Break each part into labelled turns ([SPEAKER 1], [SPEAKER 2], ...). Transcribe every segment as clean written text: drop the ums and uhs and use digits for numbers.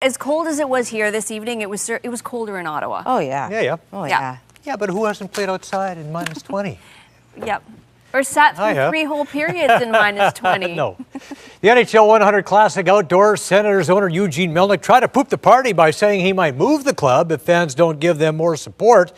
[SPEAKER 1] As cold as it was here this evening, it was colder in Ottawa.
[SPEAKER 2] Oh, yeah.
[SPEAKER 3] Yeah.
[SPEAKER 2] Oh, yeah.
[SPEAKER 3] Yeah, but who hasn't played outside in minus 20?
[SPEAKER 1] Yep. Or sat through 3 whole periods in minus 20.
[SPEAKER 3] No. The NHL 100 Classic Outdoors, Senators owner Eugene Melnyk tried to poop the party by saying he might move the club if fans don't give them more support.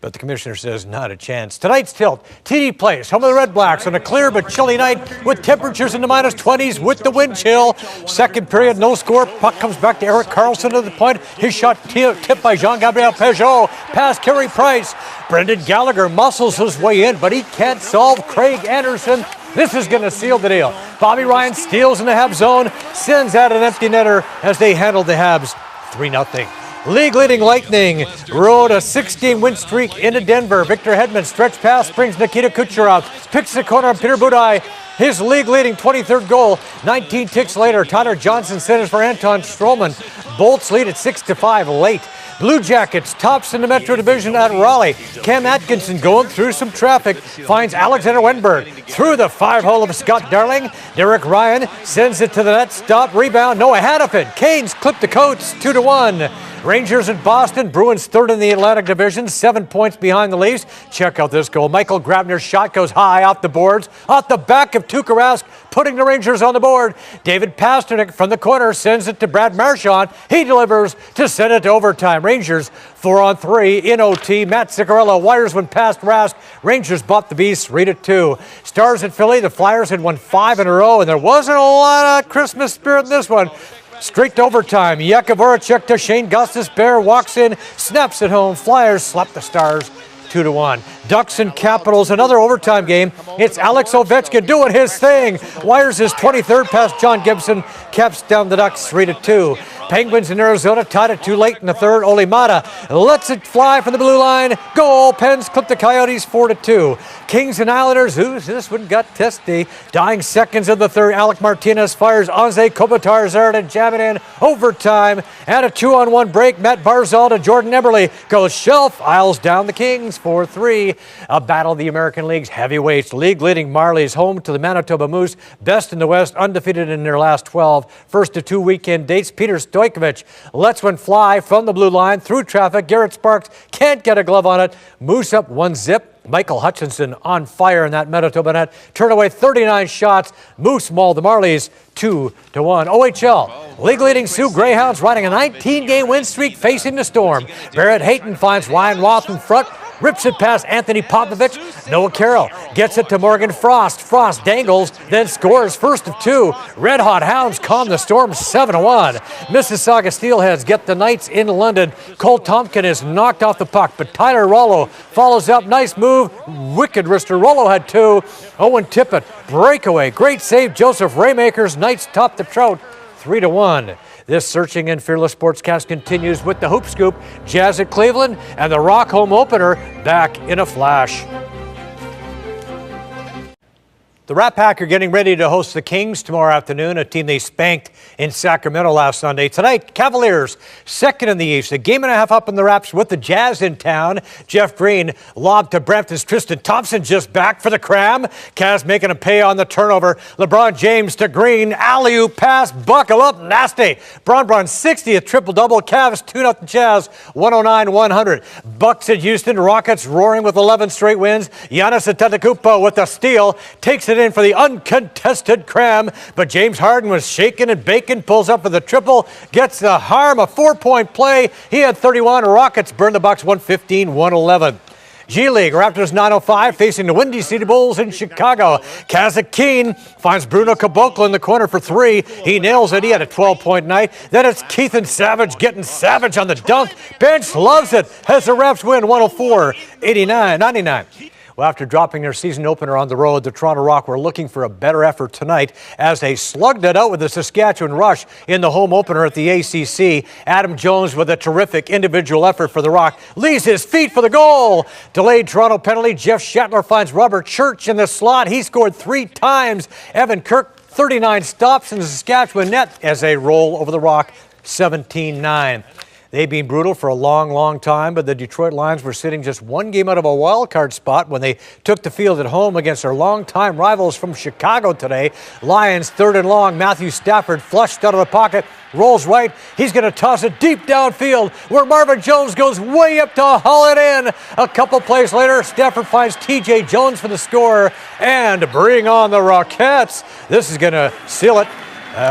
[SPEAKER 3] But the commissioner says not a chance. Tonight's tilt, TD Place, home of the Red Blacks on a clear but chilly night with temperatures in the minus 20s with the wind chill. Second period, no score. Puck comes back to Erik Karlsson to the point. His shot tipped by Jean-Gabriel Peugeot. Pass Carey Price. Brendan Gallagher muscles his way in, but he can't solve Craig Anderson. This is going to seal the deal. Bobby Ryan steals in the Habs zone, sends out an empty netter as they handle the Habs 3-0. League-leading Lightning rode a 16 win streak into Denver. Victor Hedman stretch pass brings Nikita Kucherov. Picks the corner of Peter Budaj. His league-leading 23rd goal. 19 ticks later, Tyler Johnson centers for Anton Stroman. Bolts lead at 6-5 late. Blue Jackets tops in the Metro Division at Raleigh. Cam Atkinson going through some traffic finds Alexander Wenberg through the 5-hole of Scott Darling. Derek Ryan sends it to the net. Stop, rebound. Noah Hannafin. Canes clip the Coats 2-1. Rangers at Boston. Bruins third in the Atlantic Division, 7 points behind the Leafs. Check out this goal. Michael Grabner's shot goes high off the boards, off the back of Tuukka Rask, putting the Rangers on the board. David Pasternak from the corner sends it to Brad Marchand. He delivers to send it to overtime. Rangers 4-on-3 in OT. Matt Zuccarello wires one past Rask. Rangers bought the Beast 3-2. Stars at Philly. The Flyers had won 5 in a row, and there wasn't a lot of Christmas spirit in this one. Straight to overtime. Jakub Voracek to Shane Gustis. Bear walks in, snaps it home. Flyers slap the Stars 2-1. Ducks and Capitals, another overtime game. It's Alex Ovechkin doing his thing. Wires his 23rd past John Gibson. Caps down the Ducks 3-2. Penguins in Arizona tied it too late in the third. Olimata lets it fly from the blue line. Goal. Pens clip the Coyotes 4-2. Kings and Islanders. Ooh, this one got testy. Dying seconds of the third. Alec Martinez fires Anze Kopitar to jam it in overtime. And a 2-on-1 break. Matt Barzal to Jordan Eberle goes shelf. Isles down the Kings 4-3. A battle of the American League's heavyweights. League-leading Marlies home to the Manitoba Moose. Best in the West, undefeated in their last 12. First of 2 weekend dates. Peter Stojkovic lets one fly from the blue line through traffic. Garrett Sparks can't get a glove on it. Moose up 1-0. Michael Hutchinson on fire in that Manitoba net. Turn away 39 shots. Moose mauled the Marlies 2-1. OHL, league-leading Sioux Greyhounds riding a 19-game win streak facing the Storm. Barrett Hayton finds Ryan Roth in front. Rips it past Anthony Popovich. Noah Carroll gets it to Morgan Frost. Frost dangles, then scores first of 2. Red Hot Hounds calm the Storm 7-1. Mississauga Steelheads get the Knights in London. Cole Tompkin is knocked off the puck, but Tyler Rollo follows up. Nice move. Wicked wrister. Rollo had 2. Owen Tippett, breakaway. Great save. Joseph Raymakers. Knights top the Trout 3-1. This searching and fearless sportscast continues with the Hoop Scoop, Jazz at Cleveland, and the Rock home opener back in a flash. The Rat Pack are getting ready to host the Kings tomorrow afternoon, a team they spanked in Sacramento last Sunday. Tonight, Cavaliers, second in the East, a game and a half up in the Raps with the Jazz in town. Jeff Green lobbed to Brampton's Tristan Thompson just back for the cram. Cavs making a pay on the turnover. LeBron James to Green, alley-oop pass, buckle up, nasty. Bron's 60th triple-double. Cavs 2-0 Jazz, 109-100. Bucks at Houston, Rockets roaring with 11 straight wins. Giannis Antetokounmpo with a steal, takes it in for the uncontested cram, but James Harden was shaking and baking, pulls up for the triple, gets the harm, a 4-point play. He had 31. Rockets burn the Bucks 115-111. G-League, Raptors 905 facing the Windy City Bulls in Chicago. Kazakh Keen finds Bruno Caboclo in the corner for 3. He nails it. He had a 12-point night. Then it's Keithan Savage getting savage on the dunk. Bench loves it as the Raps win 104-99. Well, after dropping their season opener on the road, the Toronto Rock were looking for a better effort tonight as they slugged it out with the Saskatchewan Rush in the home opener at the ACC. Adam Jones with a terrific individual effort for the Rock leaves his feet for the goal. Delayed Toronto penalty. Jeff Shatler finds Robert Church in the slot. He scored 3 times. Evan Kirk, 39 stops in the Saskatchewan net as they roll over the Rock 17-9. They've been brutal for a long, long time, but the Detroit Lions were sitting just one game out of a wild card spot when they took the field at home against their longtime rivals from Chicago today. Lions 3rd and long. Matthew Stafford flushed out of the pocket, rolls right. He's going to toss it deep downfield where Marvin Jones goes way up to haul it in. A couple plays later, Stafford finds T.J. Jones for the score and bring on the Rockets. This is going to seal it.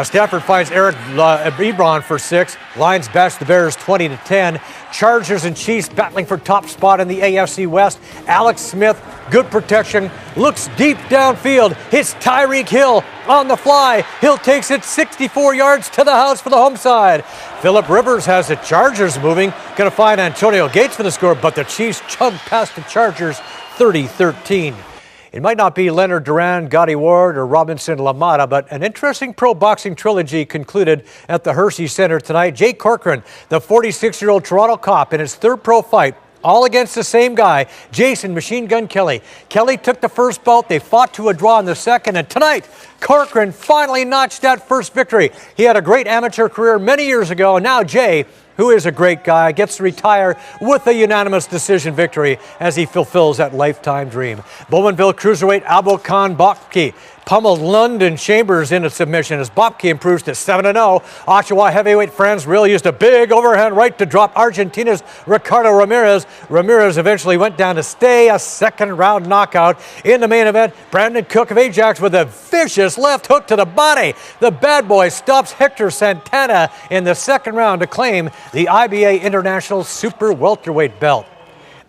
[SPEAKER 3] Stafford finds Eric Ebron for 6. Lions bash the Bears 20-10. Chargers and Chiefs battling for top spot in the AFC West. Alex Smith, good protection, looks deep downfield, hits Tyreek Hill on the fly. Hill takes it 64 yards to the house for the home side. Phillip Rivers has the Chargers moving. Going to find Antonio Gates for the score, but the Chiefs chug past the Chargers 30-13. It might not be Leonard Duran, Gotti Ward, or Robinson Lamata, but an interesting pro boxing trilogy concluded at the Hershey Center tonight. Jay Corcoran, the 46-year-old Toronto cop, in his 3rd pro fight, all against the same guy, Jason Machine Gun Kelly. Kelly took the first bout. They fought to a draw in the second, and tonight, Corcoran finally notched that first victory. He had a great amateur career many years ago, and now Jay, who is a great guy, gets to retire with a unanimous decision victory as he fulfills that lifetime dream. Bowmanville cruiserweight Abokhan Bopke pummeled London Chambers into submission as Bopke improves to 7-0. Oshawa heavyweight Franz Rill used a big overhand right to drop Argentina's Ricardo Ramirez. Ramirez eventually went down to stay a 2nd-round knockout. In the main event, Brandon Cook of Ajax with a vicious left hook to the body. The bad boy stops Hector Santana in the 2nd round to claim the IBA International Super Welterweight belt.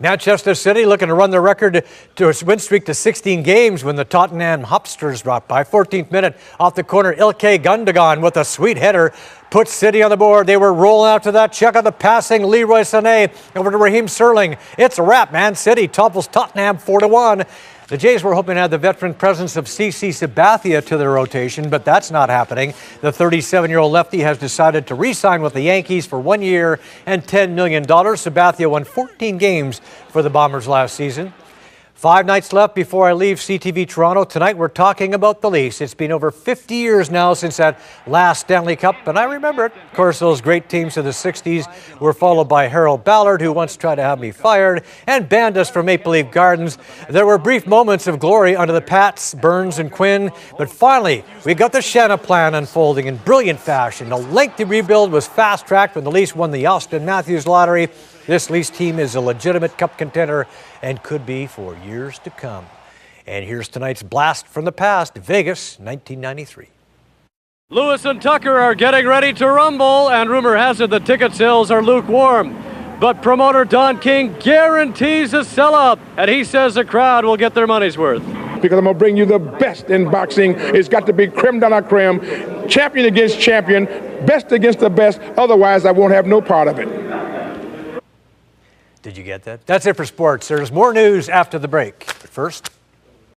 [SPEAKER 3] Manchester City looking to run the record to a win streak to 16 games when the Tottenham Hotspurs dropped by. 14th minute off the corner, Ilkay Gundogan with a sweet header puts City on the board. They were rolling after that. Check out the passing. Leroy Sané over to Raheem Sterling. It's a wrap, man. City topples Tottenham 4-1. The Jays were hoping to add the veteran presence of CC Sabathia to their rotation, but that's not happening. The 37-year-old lefty has decided to re-sign with the Yankees for 1 year and $10 million. Sabathia won 14 games for the Bombers last season. 5 nights left before I leave CTV Toronto. Tonight we're talking about the Leafs. It's been over 50 years now since that last Stanley Cup, and I remember it. Of course, those great teams of the 60s were followed by Harold Ballard, who once tried to have me fired, and banned us from Maple Leaf Gardens. There were brief moments of glory under the Pats, Burns, and Quinn, but finally, we got the Shanna plan unfolding in brilliant fashion. The lengthy rebuild was fast-tracked when the Leafs won the Austin Matthews lottery. This Leafs team is a legitimate cup contender and could be for years to come. And here's tonight's blast from the past, Vegas, 1993.
[SPEAKER 2] Lewis and Tucker are getting ready to rumble, and rumor has it the ticket sales are lukewarm. But promoter Don King guarantees a sellout, and he says the crowd will get their money's worth.
[SPEAKER 4] Because I'm going to bring you the best in boxing. It's got to be creme de la creme, champion against champion, best against the best. Otherwise, I won't have no part of it.
[SPEAKER 3] Did you get that? That's it for sports. There's more news after the break. But first,